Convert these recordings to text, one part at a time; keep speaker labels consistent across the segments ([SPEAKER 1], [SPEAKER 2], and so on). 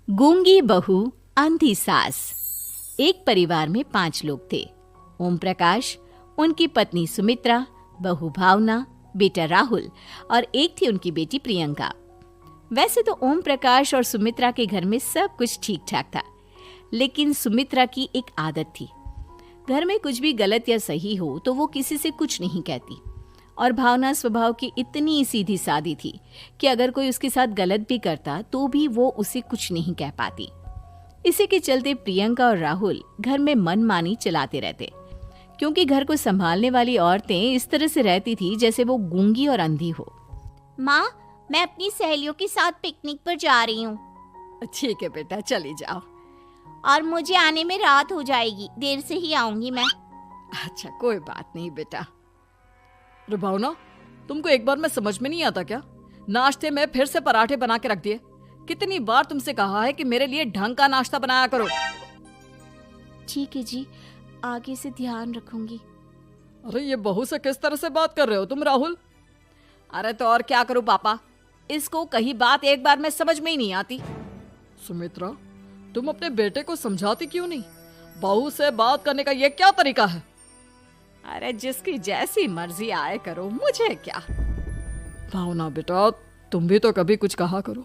[SPEAKER 1] गूंगी बहू अंधी सास। एक परिवार में 5 लोग थे। ओम प्रकाश, उनकी पत्नी सुमित्रा, बहू भावना, बेटा राहुल और एक थी उनकी बेटी प्रियंका। वैसे तो ओम प्रकाश और सुमित्रा के घर में सब कुछ ठीक ठाक था, लेकिन सुमित्रा की एक आदत थी। घर में कुछ भी गलत या सही हो तो वो किसी से कुछ नहीं कहती। और भावना स्वभाव की इतनी सीधी सादी थी कि अगर कोई उसके साथ गलत भी करता तो भी वो उसे कुछ नहीं कह पाती। इसी के चलते प्रियंका और राहुल घर में मनमानी चलाते रहते, क्योंकि घर को संभालने वाली औरतें इस तरह से रहती थी जैसे वो गूंगी और अंधी हो।
[SPEAKER 2] माँ, मैं अपनी सहेलियों के साथ पिकनिक पर जा रही हूँ।
[SPEAKER 1] ठीक है बेटा, चली जाओ।
[SPEAKER 2] और मुझे आने में रात हो जाएगी, देर से ही आऊंगी मैं।
[SPEAKER 1] अच्छा, कोई बात नहीं बेटा। अरे भावना, तुमको एक बार में समझ में नहीं आता क्या? नाश्ते में फिर से पराठे बना के रख दिए। कितनी बार तुमसे कहा है कि मेरे लिए ढंग का नाश्ता बनाया करो।
[SPEAKER 2] ठीक है जी, आगे से ध्यान रखूंगी।
[SPEAKER 1] अरे ये बहू से किस तरह से बात कर रहे हो तुम राहुल? अरे तो और क्या करूं पापा, इसको कही बात एक बार में समझ में ही नहीं आती। सुमित्रा, तुम अपने बेटे को समझाती क्यों नहीं? बहू से बात करने का ये क्या तरीका है? अरे जिसकी जैसी मर्जी आए करो, मुझे क्या। भावना बेटा, तुम भी तो कभी कुछ कहा करो।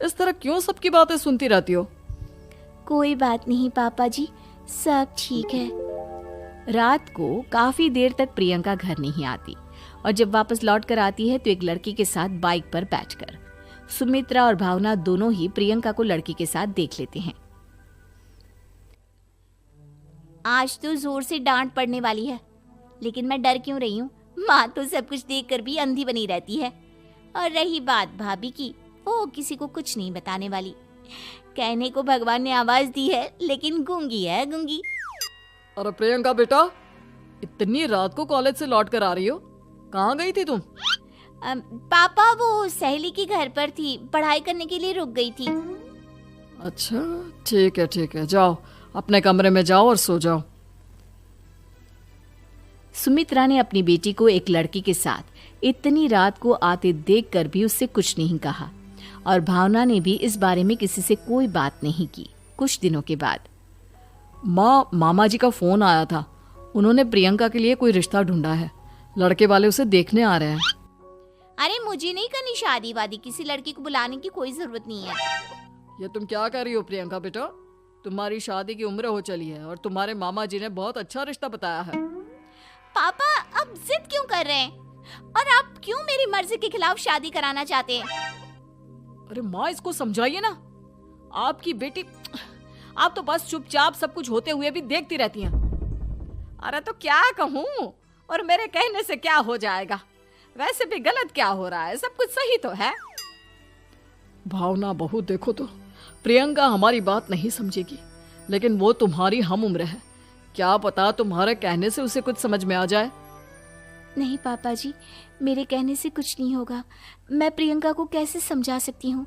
[SPEAKER 1] इस तरह क्यों सबकी बातें सुनती रहती हो?
[SPEAKER 2] कोई बात नहीं पापा जी, सब ठीक है।
[SPEAKER 1] रात को काफी देर तक प्रियंका घर नहीं आती और जब वापस लौट कर आती है तो एक लड़की के साथ बाइक पर बैठकर सुमित्रा और भावना दोनों ही प्रियंका को लड़की के साथ देख लेते हैं।
[SPEAKER 2] आज तो जोर से डांट पड़ने वाली है, लेकिन मैं डर क्यों रही हूँ? माँ तो सब कुछ देखकर भी अंधी बनी रहती है। और रही बात भाभी की, वो किसी को कुछ नहीं बताने वाली। कहने को भगवान ने आवाज दी है, लेकिन गूंगी है गूंगी।
[SPEAKER 1] अरे प्रियंका बेटा, इतनी रात को कॉलेज से लौट कर आ रही हो? कहाँ गई थी तुम?
[SPEAKER 2] पापा, वो सहेली के घर पर थी, पढ़ाई करने के लिए रुक गई थी।
[SPEAKER 1] अच्छा, ठीक है, जाओ अपने कमरे में जाओ और सो जाओ। सुमित्रा ने अपनी बेटी को एक लड़की के साथ इतनी रात को आते देखकर भी उससे कुछ नहीं कहा और भावना ने भी इस बारे में किसी से कोई बात नहीं की। कुछ दिनों के बाद मामा जी का फोन आया था। उन्होंने प्रियंका के लिए कोई रिश्ता ढूंढा है। लड़के वाले उसे देखने आ रहे हैं।
[SPEAKER 2] अरे मुझे नहीं करनी शादी वादी, किसी लड़की को बुलाने की कोई जरूरत नहीं है।
[SPEAKER 1] ये तुम क्या कर रही हो प्रियंका बेटा? तुम्हारी शादी की उम्र हो चली है और तुम्हारे मामा जी ने बहुत अच्छा रिश्ता बताया है।
[SPEAKER 2] पापा, अब जिद क्यों कर रहे हैं? और आप क्यों मेरी मर्जी के खिलाफ शादी कराना चाहते हैं?
[SPEAKER 1] अरे माँ, इसको समझाइए ना। आपकी बेटी, आप तो बस चुपचाप सब कुछ होते हुए भी देखती रहती हैं। अरे तो क्या कहूँ, और मेरे कहने से क्या हो जाएगा? वैसे भी गलत क्या हो रहा है, सब कुछ सही तो है। भावना बहू, देखो तो प्रियंका हमारी बात नहीं समझेगी, लेकिन वो तुम्हारी हम उम्र है। क्या पता तुम्हारे कहने से उसे कुछ समझ में आ जाए।
[SPEAKER 2] नहीं पापा जी, मेरे कहने से कुछ नहीं होगा। मैं प्रियंका को कैसे समझा सकती हूँ?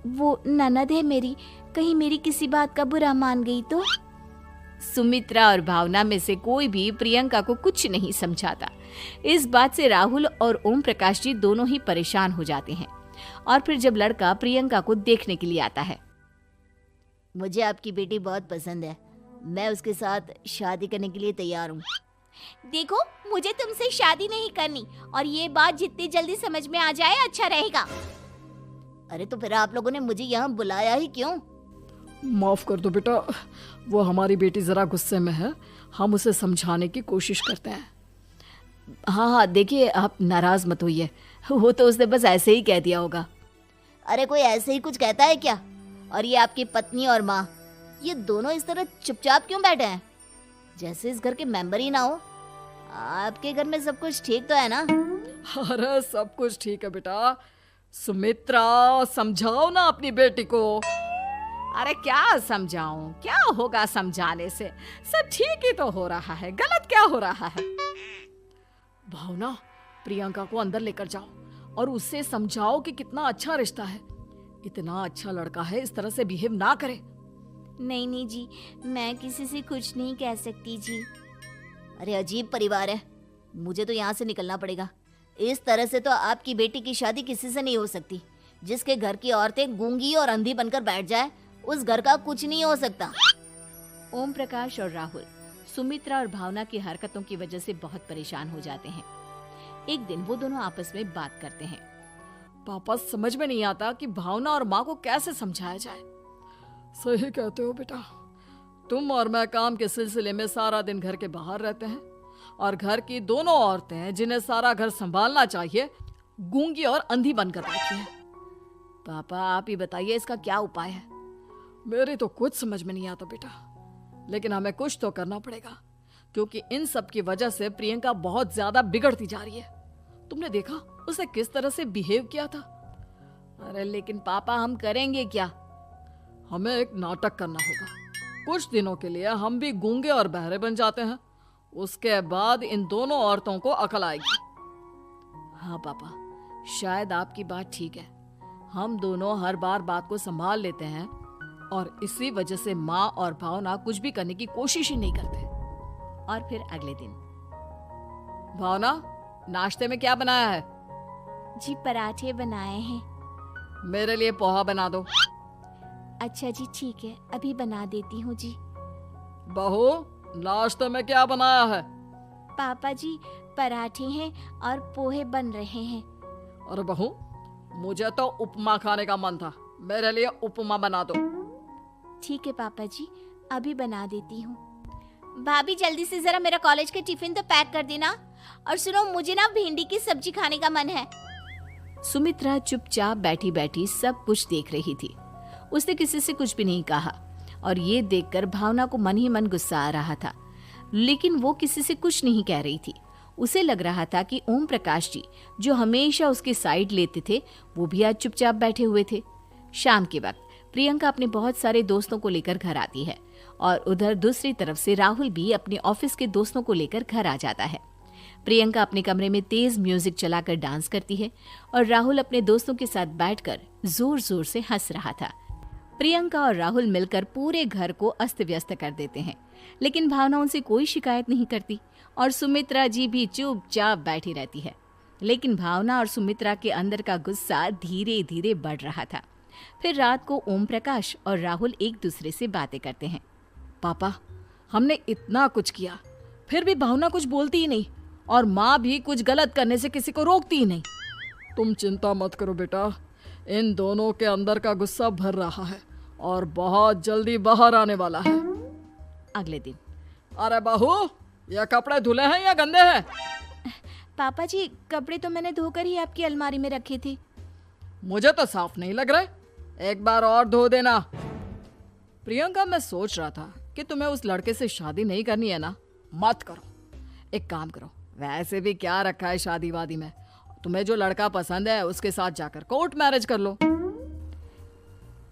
[SPEAKER 2] वो ननद है मेरी, कहीं मेरी किसी बात का बुरा मान गई तो?
[SPEAKER 1] सुमित्रा और भावना में से कोई भी प्रियंका को कुछ नहीं समझाता। इस बात से राहुल और ओम प्रकाश जी दोनों ही परेशान हो जाते हैं। और फिर जब लड़का प्रियंका को देखने के लिए आता है,
[SPEAKER 2] मुझे आपकी बेटी बहुत पसंद है, मैं उसके साथ शादी करने के लिए तैयार हूँ। देखो, मुझे तुमसे शादी नहीं करनी, और ये बात जितनी जल्दी समझ में आ जाए अच्छा रहेगा। अरे तो फिर आप लोगों ने मुझे यहाँ बुलाया ही क्यों?
[SPEAKER 1] माफ कर दो बेटा, वो हमारी बेटी जरा गुस्से में है, हम उसे समझाने की कोशिश करते हैं। हाँ, देखिए आप नाराज मत होइए, वो तो उसने बस ऐसे ही कह दिया होगा।
[SPEAKER 2] अरे कोई ऐसे ही कुछ कहता है क्या? और ये आपकी पत्नी और माँ, ये दोनों इस तरह चुपचाप क्यों बैठे हैं, जैसे इस घर के मेंबर ही ना हो? आपके घर में सब कुछ ठीक तो है ना?
[SPEAKER 1] अरे सब कुछ ठीक है बेटा। सुमित्रा, समझाओ ना अपनी बेटी को। अरे क्या समझाऊं, क्या होगा समझाने से? सब ठीक ही तो हो रहा है, गलत क्या हो रहा है? भावना, प्रियंका को अंदर लेकर जाओ और उससे समझाओ कि कितना अच्छा रिश्ता है। इतना अच्छा लड़का है, इस तरह से बिहेव ना करे।
[SPEAKER 2] नहीं जी, मैं किसी से कुछ नहीं कह सकती जी। अरे अजीब परिवार है, मुझे तो यहाँ से निकलना पड़ेगा। इस तरह से तो आपकी बेटी की शादी किसी से नहीं हो सकती। जिसके घर की औरतें गूंगी और अंधी बनकर बैठ जाए, उस घर का कुछ नहीं हो सकता।
[SPEAKER 1] ओम प्रकाश और राहुल सुमित्रा और भावना की हरकतों की वजह से बहुत परेशान हो जाते हैं। एक दिन वो दोनों आपस में बात करते हैं।
[SPEAKER 3] पापा, समझ में नहीं आता कि भावना और माँ को कैसे समझाया जाए। सही कहते हो बेटा, तुम और मैं काम के सिलसिले में सारा दिन घर के बाहर रहते हैं और घर की दोनों औरतें जिन्हें सारा घर संभालना चाहिए गूंगी और अंधी बनकर बैठी हैं।
[SPEAKER 1] पापा आप ही बताइए इसका क्या उपाय है।
[SPEAKER 3] मेरी तो कुछ समझ में नहीं आता बेटा, लेकिन हमें कुछ तो करना पड़ेगा क्योंकि इन सब की वजह से प्रियंका बहुत ज्यादा बिगड़ती जा रही है। तुमने देखा उसे किस तरह से बिहेव किया था।
[SPEAKER 1] अरे लेकिन पापा हम करेंगे क्या?
[SPEAKER 3] हमें एक नाटक करना होगा। कुछ दिनों के लिए हम भी गूंगे और बहरे बन जाते हैं, उसके बाद इन दोनों औरतों को अकल आएगी।
[SPEAKER 1] हाँ पापा, शायद आपकी बात ठीक है। हम दोनों हर बार बात को संभाल लेते हैं और इसी वजह से माँ और भावना कुछ भी करने की कोशिश ही नहीं करते। और फिर अगले दिन,
[SPEAKER 3] भावना, नाश्ते में क्या बनाया है?
[SPEAKER 2] जी पराठे बनाए हैं।
[SPEAKER 3] मेरे लिए पोहा बना दो।
[SPEAKER 2] अच्छा जी ठीक है, अभी बना देती हूँ जी।
[SPEAKER 3] बहू, नाश्ते में क्या बनाया है?
[SPEAKER 2] पापा जी पराठे हैं और पोहे बन रहे हैं।
[SPEAKER 3] अरे बहू, मुझे तो उपमा खाने का मन था, मेरे लिए उपमा बना दो।
[SPEAKER 2] ठीक है पापा जी, अभी बना देती हूँ। भाभी जल्दी से जरा मेरा कॉलेज का टिफिन तो पैक कर देना। और सुनो, मुझे ना भिंडी की सब्जी खाने का मन है।
[SPEAKER 1] सुमित्रा चुपचाप बैठी बैठी सब कुछ देख रही थी। उसने किसी से कुछ भी नहीं कहा और ये देखकर भावना को मन ही मन गुस्सा आ रहा था, लेकिन वो किसी से कुछ नहीं कह रही थी। उसे लग रहा था कि ओम प्रकाश जी जो हमेशा उसकी साइड लेते थे वो भी आज चुपचाप बैठे हुए थे। शाम के वक्त प्रियंका अपने बहुत सारे दोस्तों को लेकर घर आती है और उधर दूसरी तरफ से राहुल भी अपने ऑफिस के दोस्तों को लेकर घर आ जाता है। प्रियंका अपने कमरे में तेज म्यूजिक चलाकर डांस करती है और राहुल अपने दोस्तों के साथ बैठकर जोर जोर से हंस रहा था। प्रियंका और राहुल मिलकर पूरे घर को अस्त व्यस्त कर देते हैं, लेकिन भावना उनसे कोई शिकायत नहीं करती और सुमित्रा जी भी चुपचाप बैठी रहती है। लेकिन भावना और सुमित्रा के अंदर का गुस्सा धीरे धीरे बढ़ रहा था। फिर रात को ओम प्रकाश और राहुल एक दूसरे से बातें करते हैं।
[SPEAKER 3] पापा, हमने इतना कुछ किया फिर भी भावना कुछ बोलती ही नहीं और माँ भी कुछ गलत करने से किसी को रोकती ही नहीं। तुम चिंता मत करो बेटा, इन दोनों के अंदर का गुस्सा भर रहा है और बहुत जल्दी बाहर आने वाला है।
[SPEAKER 1] अगले दिन,
[SPEAKER 3] अरे बहू, ये कपड़े धुले हैं या गंदे हैं?
[SPEAKER 2] पापा जी कपड़े तो मैंने धोकर ही आपकी अलमारी में रखे थे।
[SPEAKER 3] मुझे तो साफ नहीं लग रहे, एक बार और धो देना। प्रियंका, मैं सोच रहा था कि तुम्हें उस लड़के से शादी नहीं करनी है ना, मत करो। एक काम करो, वैसे भी क्या रखा है शादी वादी में, तुम्हें जो लड़का पसंद है उसके साथ जाकर कोर्ट मैरिज कर लो।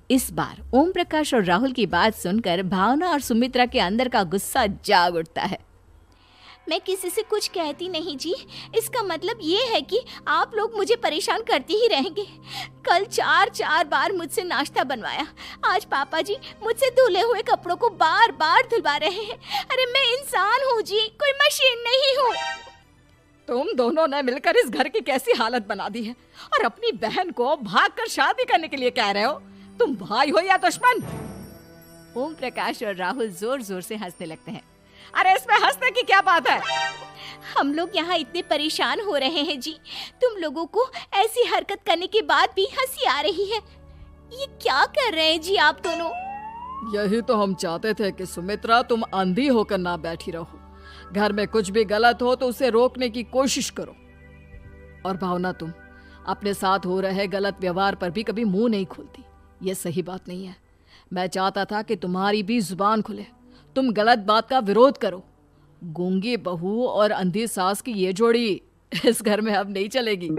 [SPEAKER 1] इस बार ओम प्रकाश और राहुल की बात सुनकर भावना और सुमित्रा के अंदर का गुस्सा जाग उठता है।
[SPEAKER 2] मैं किसी से कुछ कहती नहीं जी, इसका मतलब ये है कि आप लोग मुझे परेशान करते ही रहेंगे। कल 4 बार मुझसे नाश्ता बनवाया, आज पापा जी मुझसे धुले हुए कपड़ों को बार बार धुलवा रहे हैं। अरे मैं इंसान हूँ जी, कोई मशीन नहीं हूँ।
[SPEAKER 3] तुम दोनों ने मिलकर इस घर की कैसी हालत बना दी है और अपनी बहन को भागकर शादी करने के लिए कह रहे हो। तुम भाई हो या दुश्मन?
[SPEAKER 1] ओम प्रकाश और राहुल जोर जोर से हंसने लगते हैं।
[SPEAKER 3] अरे इसमें हंसने की क्या बात है?
[SPEAKER 2] हम लोग यहाँ इतने परेशान हो रहे हैं जी, तुम लोगों को ऐसी हरकत करने के बाद भी हंसी आ रही है। ये क्या कर रहे हैं जी आप दोनों?
[SPEAKER 3] यही तो हम चाहते थे कि सुमित्रा तुम अंधी होकर ना बैठी रहो। घर में कुछ भी गलत हो तो उसे रोकने की कोशिश करो। और भावना, तुम अपने साथ हो रहे गलत व्यवहार पर भी कभी मुंह नहीं खोलती, ये सही बात नहीं है। मैं चाहता था कि तुम्हारी भी जुबान खुले, तुम गलत बात का विरोध करो। गूंगी बहू और अंधी सास की ये जोड़ी इस घर में अब नहीं चलेगी।